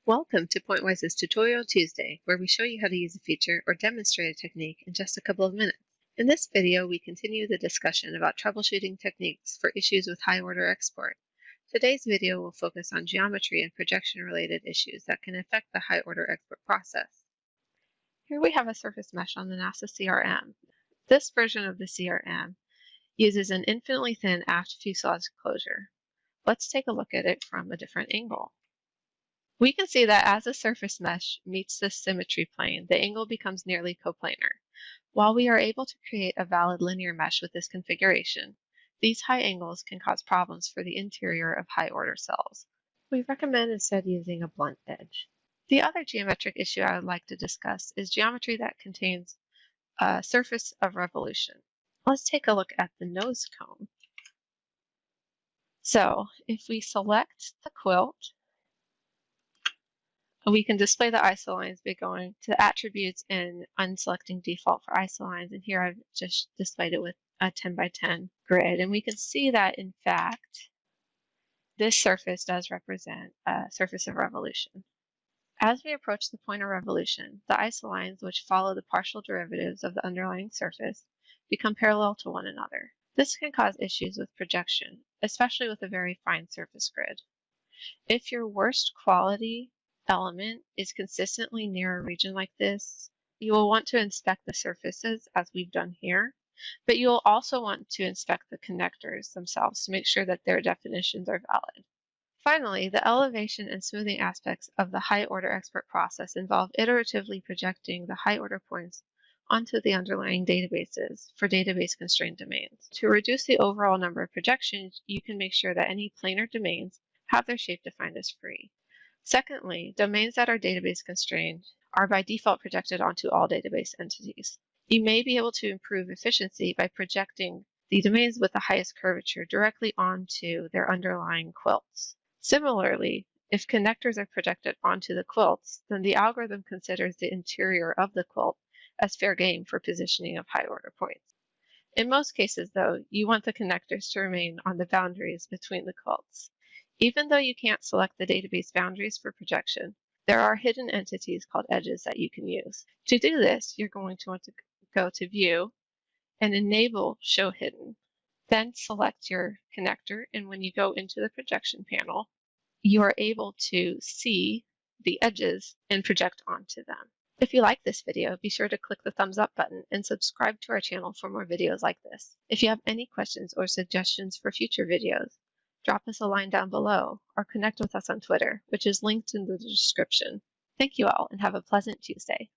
Welcome to Pointwise's Tutorial Tuesday, where we show you how to use a feature or demonstrate a technique in just a couple of minutes. In this video, we continue the discussion about troubleshooting techniques for issues with high-order export. Today's video will focus on geometry and projection-related issues that can affect the high-order export process. Here we have a surface mesh on the NASA CRM. This version of the CRM uses an infinitely thin aft fuselage closure. Let's take a look at it from a different angle. We can see that as a surface mesh meets this symmetry plane, the angle becomes nearly coplanar. While we are able to create a valid linear mesh with this configuration, these high angles can cause problems for the interior of high-order cells. We recommend instead using a blunt edge. The other geometric issue I would like to discuss is geometry that contains a surface of revolution. Let's take a look at the nose cone. So if we select the quilt, we can display the isolines by going to attributes and unselecting default for isolines. And here I've just displayed it with a 10 by 10 grid. And we can see that, in fact, this surface does represent a surface of revolution. As we approach the point of revolution, the isolines, which follow the partial derivatives of the underlying surface, become parallel to one another. This can cause issues with projection, especially with a very fine surface grid. If your worst quality element is consistently near a region like this, you will want to inspect the surfaces as we've done here, but you'll also want to inspect the connectors themselves to make sure that their definitions are valid. Finally, the elevation and smoothing aspects of the high-order export process involve iteratively projecting the high-order points onto the underlying databases for database-constrained domains. To reduce the overall number of projections, you can make sure that any planar domains have their shape defined as free. Secondly, domains that are database constrained are by default projected onto all database entities. You may be able to improve efficiency by projecting the domains with the highest curvature directly onto their underlying quilts. Similarly, if connectors are projected onto the quilts, then the algorithm considers the interior of the quilt as fair game for positioning of high-order points. In most cases, though, you want the connectors to remain on the boundaries between the quilts. Even though you can't select the database boundaries for projection, there are hidden entities called edges that you can use. To do this, you're going to want to go to View and enable Show Hidden. Then select your connector, and when you go into the projection panel, you are able to see the edges and project onto them. If you like this video, be sure to click the thumbs up button and subscribe to our channel for more videos like this. If you have any questions or suggestions for future videos, drop us a line down below or connect with us on Twitter, which is linked in the description. Thank you all and have a pleasant Tuesday.